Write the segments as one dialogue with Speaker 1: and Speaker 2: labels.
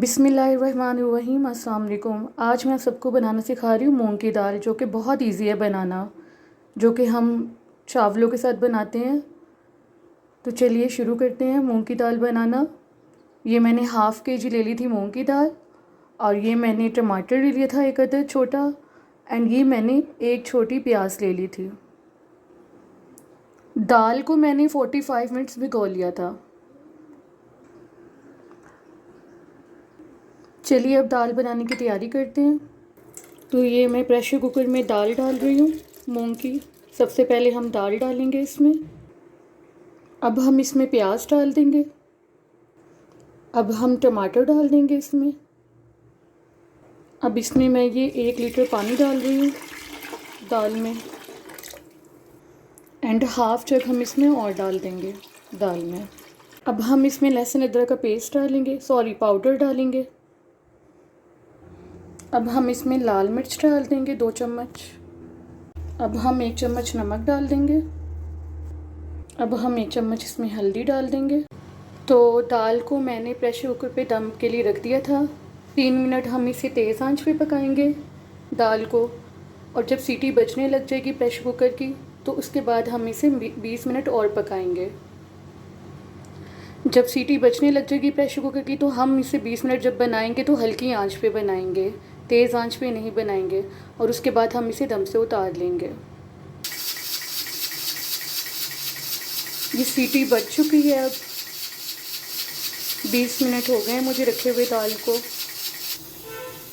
Speaker 1: बिस्मिल्लाहिर्रहमानिर्रहीम। अस्सलाम वालेकुम। आज मैं सबको बनाना सिखा रही हूँ मूंग की दाल, जो कि बहुत इजी है बनाना, जो कि हम चावलों के साथ बनाते हैं। तो चलिए शुरू करते हैं मूंग की दाल बनाना। ये मैंने हाफ़ के जी ले ली थी मूंग की दाल, और ये मैंने टमाटर ले लिया था एक अदद छोटा, एंड ये मैंने एक छोटी प्याज ले ली थी। दाल को मैंने 45 मिनट्स भिगो लिया था। चलिए अब दाल बनाने की तैयारी करते हैं। तो ये मैं प्रेशर कुकर में दाल डाल रही हूँ मूंग की। सबसे पहले हम दाल डालेंगे इसमें। अब हम इसमें प्याज डाल देंगे। अब हम टमाटर डाल देंगे इसमें। अब इसमें मैं ये 1 लीटर पानी डाल रही हूँ दाल में, एंड हाफ़ जग हम इसमें और डाल देंगे दाल में। अब हम इसमें लहसुन अदरक का पेस्ट डालेंगे, पाउडर डालेंगे। अब हम इसमें लाल मिर्च डाल देंगे 2 चम्मच। अब हम 1 चम्मच नमक डाल देंगे। अब हम 1 चम्मच इसमें हल्दी डाल देंगे। तो दाल को मैंने प्रेशर कुकर पे दम के लिए रख दिया था। 3 मिनट हम इसे तेज़ आंच पे पकाएंगे दाल को, और जब सीटी बजने लग जाएगी प्रेशर कुकर की, तो उसके बाद हम इसे 20 मिनट और पकाएंगे। जब सीटी बजने लग जाएगी प्रेशर कुकर की, तो हम इसे 20 मिनट जब बनाएंगे तो हल्की आंच पे बनाएंगे, तेज़ आंच पे नहीं बनाएंगे, और उसके बाद हम इसे दम से उतार लेंगे। ये सीटी बज चुकी है। अब 20 मिनट हो गए हैं मुझे रखे हुए दाल को।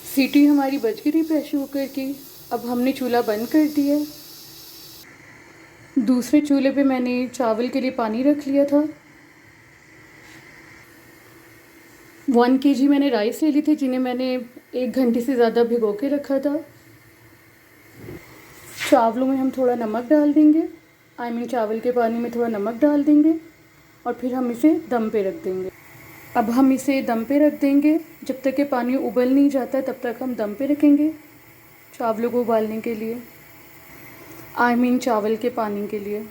Speaker 1: सीटी हमारी बज गई थी प्रेशर कुकर की। अब हमने चूल्हा बंद कर दिया। दूसरे चूल्हे पे मैंने चावल के लिए पानी रख लिया था। 1 kg मैंने राइस ले ली थी, जिन्हें मैंने 1 घंटे से ज़्यादा भिगो के रखा था। चावलों में हम थोड़ा नमक डाल देंगे, चावल के पानी में थोड़ा नमक डाल देंगे, और फिर हम इसे दम पे रख देंगे। अब हम इसे दम पे रख देंगे। जब तक कि पानी उबल नहीं जाता तब तक हम दम पे रखेंगे चावलों को उबालने के लिए, चावल के पानी के लिए।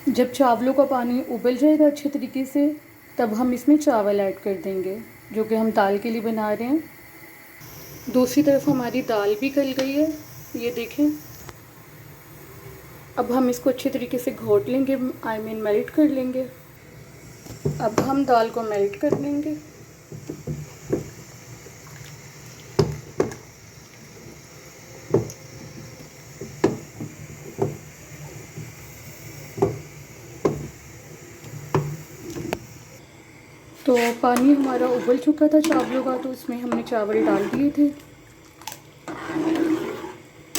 Speaker 1: जब चावलों का पानी उबल जाएगा अच्छे तरीके से, तब हम इसमें चावल ऐड कर देंगे, जो कि हम दाल के लिए बना रहे हैं। दूसरी तरफ हमारी दाल भी गल गई है, ये देखें। अब हम इसको अच्छे तरीके से घोट लेंगे, मेल्ट कर लेंगे। अब हम दाल को मेल्ट कर लेंगे। तो पानी हमारा उबल चुका था चावलों का, तो इसमें हमने चावल डाल दिए थे।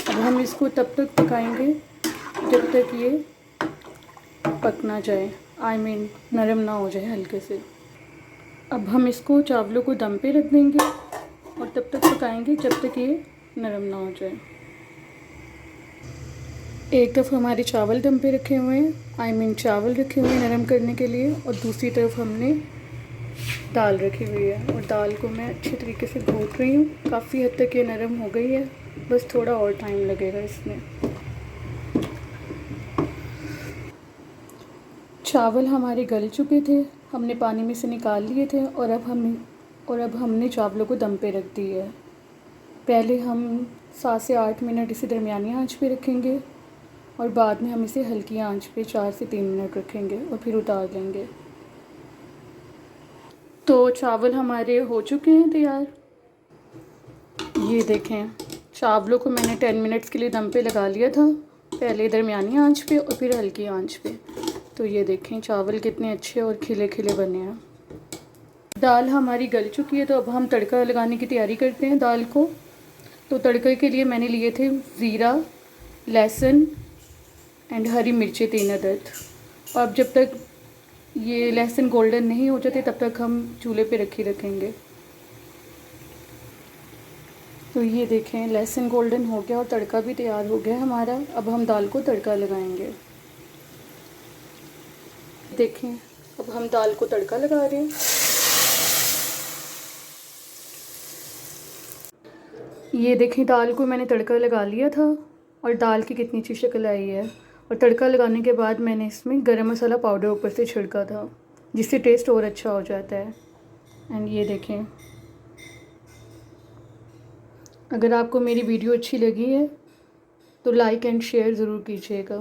Speaker 1: अब हम इसको तब तक पकाएंगे जब तक ये पक ना जाए, नरम ना हो जाए हल्के से। अब हम इसको चावलों को दम पे रख देंगे, और तब तक पकाएंगे जब तक ये नरम ना हो जाए। एक तरफ हमारे चावल दम पे रखे हुए हैं, चावल रखे हुए हैं नरम करने के लिए, और दूसरी तरफ हमने दाल रखी हुई है, और दाल को मैं अच्छे तरीके से घोट रही हूँ। काफ़ी हद तक ये नरम हो गई है, बस थोड़ा और टाइम लगेगा इसमें। चावल हमारे गल चुके थे, हमने पानी में से निकाल लिए थे, और अब हमने चावलों को दम पे रख दिया है। पहले हम 7 से 8 मिनट इसे दरमियानी आंच पे रखेंगे, और बाद में हम इसे हल्की आंच पे 4 से 3 मिनट रखेंगे, और फिर उतार लेंगे। तो चावल हमारे हो चुके हैं तैयार। ये देखें, चावलों को मैंने 10 मिनट्स के लिए दम पे लगा लिया था, पहले दरमियानी आंच पे और फिर हल्की आंच पे। तो ये देखें चावल कितने अच्छे और खिले खिले बने हैं। दाल हमारी गल चुकी है, तो अब हम तड़का लगाने की तैयारी करते हैं दाल को। तो तड़के के लिए मैंने लिए थे ज़ीरा, लहसुन एंड हरी मिर्चें 3 अदद। अब जब तक ये लहसुन गोल्डन नहीं हो जाते तब तक हम चूल्हे पे रखेंगे। तो ये देखें लहसुन गोल्डन हो गया और तड़का भी तैयार हो गया हमारा। अब हम दाल को तड़का लगाएंगे। देखें अब हम दाल को तड़का लगा रहे हैं। ये देखें दाल को मैंने तड़का लगा लिया था, और दाल की कितनी अच्छी शक्ल आई है। और तड़का लगाने के बाद मैंने इसमें गरम मसाला पाउडर ऊपर से छिड़का था, जिससे टेस्ट और अच्छा हो जाता है। एंड ये देखें, अगर आपको मेरी वीडियो अच्छी लगी है तो लाइक एंड शेयर ज़रूर कीजिएगा।